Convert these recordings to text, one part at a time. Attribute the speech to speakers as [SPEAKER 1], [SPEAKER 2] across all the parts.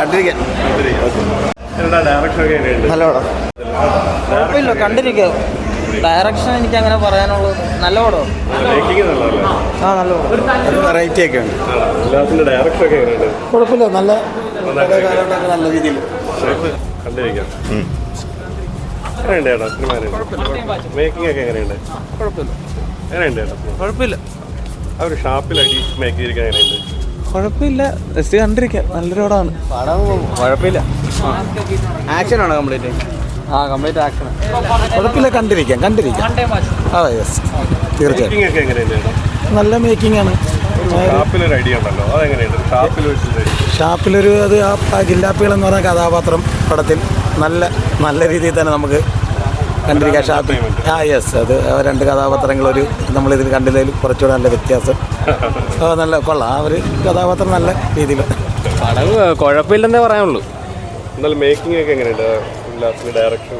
[SPEAKER 1] കണ്ടിരിക്കാൻ
[SPEAKER 2] നല്ല പടം കുഴപ്പമില്ല, കണ്ടിരിക്കുക. ഡയറക്ഷൻ എനിക്ക് അങ്ങനെ പറയാനുള്ളത്. നല്ല പടം. ആ നല്ല പടം.
[SPEAKER 1] വെറൈറ്റി ഒക്കെ ഉണ്ട്.
[SPEAKER 2] കുഴപ്പമില്ല, നല്ല
[SPEAKER 1] നല്ല രീതിയിൽ
[SPEAKER 3] കണ്ടിരിക്കാം. എങ്ങനെയുണ്ട് ചേട്ടാ സിനിമ? മേക്കിംഗ് ഒക്കെ എങ്ങനെയുണ്ട്? എങ്ങനെയുണ്ട് ചേട്ടാ?
[SPEAKER 2] കുഴപ്പമില്ല.
[SPEAKER 3] ആ ഒരു ഷാപ്പിലടി മേക്ക് ചെയ്തിരിക്കാൻ എങ്ങനെയുണ്ട്?
[SPEAKER 2] കുഴപ്പമില്ല, ജസ്റ്റ് കണ്ടിരിക്കുക. നല്ലൊരു പടമാണ്. പടം കുഴപ്പമില്ല.
[SPEAKER 1] ആക്ഷനാണോ കംപ്ലീറ്റ്?
[SPEAKER 2] ആ കംപ്ലീറ്റ് ആക്ഷൻ.
[SPEAKER 1] കുഴപ്പമില്ല, കണ്ടിരിക്കാം. ആ യെസ്, തീർച്ചയായും.
[SPEAKER 3] മേക്കിംഗ് ഒക്കെ എങ്ങനെയുണ്ട് ചേട്ടാ?
[SPEAKER 1] നല്ല മേക്കിംഗ് ആണ്.
[SPEAKER 3] ഷാപ്പിലൊരു ഐഡിയ ഉണ്ടല്ലോ, അതെങ്ങനെയുണ്ട്? ഷാപ്പിൽ വെച്ചിട്ട്
[SPEAKER 1] ഷാപ്പിലൊരു അത് ആ ഗില്ലാപ്പികൾ എന്ന് പറഞ്ഞ കഥാപാത്രം പടത്തിൽ നല്ല രീതിയിൽ തന്നെ നമുക്ക് കണ്ടിരിക്കാം. ഷാപ്പിൽ യെസ്, അത് രണ്ട് കഥാപാത്രങ്ങളൊരു നമ്മളിതിൽ കണ്ടതിൽ കുറച്ചുകൂടെ നല്ല വ്യത്യാസം. നല്ല കൊള്ളാം. ആ ഒരു കഥാപാത്രം നല്ല രീതിയിൽ.
[SPEAKER 2] പടം കുഴപ്പമില്ലെന്നേ പറയാനുള്ളൂ.
[SPEAKER 3] എന്നാലും മേക്കിംഗ് ഒക്കെ എങ്ങനെയുണ്ട്? ഡയറക്ഷൻ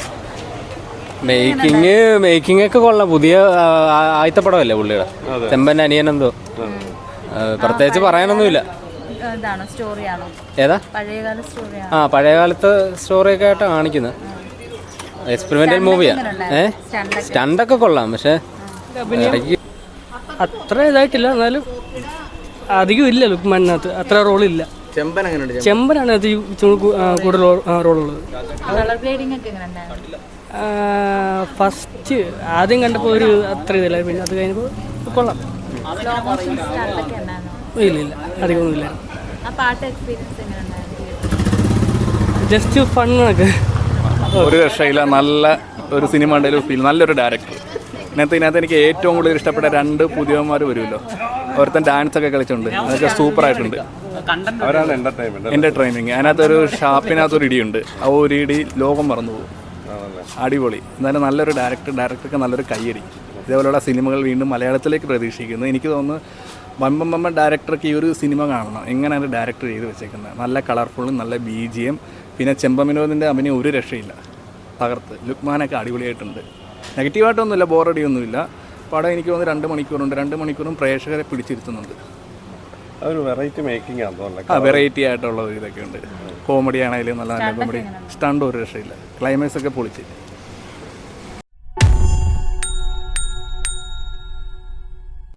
[SPEAKER 2] മേക്കിംഗ് ഒക്കെ കൊള്ളാം. പുതിയ ആദ്യത്തെ പടമല്ലേ പുള്ളിയുടെ, ചെമ്പൻ അനിയനെന്തോ. പ്രത്യേകിച്ച് പറയാനൊന്നുമില്ല. ഏതാ? ആ പഴയകാലത്തെ സ്റ്റോറിയൊക്കെ ആയിട്ടാണ് കാണിക്കുന്നത്. എക്സ്പെരിമെന്റൽ മൂവിയാ. സ്റ്റണ്ടൊക്കെ കൊള്ളാം, പക്ഷെ
[SPEAKER 4] അത്ര ഇതായിട്ടില്ല. എന്നാലും അധികം ഇല്ല ലുക്മാനകത്ത്, അത്ര റോളില്ല. ചെമ്പനാണ് അത് കൂടുതൽ റോളുള്ളത്. ഫസ്റ്റ് ആദ്യം കണ്ടപ്പോൾ ഒരു അത്ര ഇതില്ല, പിന്നെ അത് കഴിഞ്ഞപ്പോൾ കൊള്ളാം. ഇല്ല അധികമൊന്നുമില്ല. ജസ്റ്റ് ഫൺ കണക്ക്.
[SPEAKER 5] ഒരു രക്ഷയില്ല. നല്ല ഒരു സിനിമ ഉണ്ടെങ്കിലും ഫീൽ. നല്ലൊരു ഡയറക്ടർ. ഇതിനകത്ത് എനിക്ക് ഏറ്റവും കൂടുതൽ ഇഷ്ടപ്പെട്ട രണ്ട് പുതിയന്മാർ വരുമല്ലോ. ഒരുത്തൻ ഡാൻസ് ഒക്കെ കളിച്ചിട്ടുണ്ട്, അതൊക്കെ സൂപ്പറായിട്ടുണ്ട്.
[SPEAKER 3] അവരാണ്
[SPEAKER 5] എൻ്റർടൈനിങ്. അതിനകത്തൊരു ഷാപ്പിനകത്തൊരു ഇടിയുണ്ട്, ആ ഒരു ഇടി ലോകം മറന്നു പോകും. അടിപൊളി. എന്നാലും നല്ലൊരു ഡയറക്ടർക്ക് നല്ലൊരു കയ്യടി. ഇതേപോലെയുള്ള സിനിമകൾ വീണ്ടും മലയാളത്തിലേക്ക് പ്രതീക്ഷിക്കുന്നു. എനിക്ക് തോന്നുന്നു വമ്പൻ ഡയറക്ടർക്ക് ഈ ഒരു സിനിമ കാണണം. എങ്ങനെയാണ് ഡയറക്ടർ ചെയ്ത് വെച്ചേക്കുന്നത്. നല്ല കളർഫുള്ളും നല്ല BGM. പിന്നെ ചെമ്പവിനോദിൻ്റെ അഭിനയം ഒരു രക്ഷയില്ല, തകർത്ത്. ലുക്മാനൊക്കെ അടിപൊളിയായിട്ടുണ്ട്. നെഗറ്റീവായിട്ടൊന്നുമില്ല, ബോറടിയൊന്നുമില്ല. പടം എനിക്ക് തോന്നുന്നു 2 മണിക്കൂറുണ്ട്. 2 മണിക്കൂറും പ്രേക്ഷകരെ പിടിച്ചിരുത്തുന്നുണ്ട്.
[SPEAKER 3] അതൊരു വെറൈറ്റി മേക്കിംഗ് ആണെന്ന്.
[SPEAKER 5] വെറൈറ്റി ആയിട്ടുള്ള ഒരു ഇതൊക്കെ ഉണ്ട്. കോമഡി ആണെങ്കിലും നല്ല കോമഡി. സ്റ്റണ്ട് ഒരു രക്ഷയില്ല. ക്ലൈമാക്സ് ഒക്കെ പൊളിച്ച്.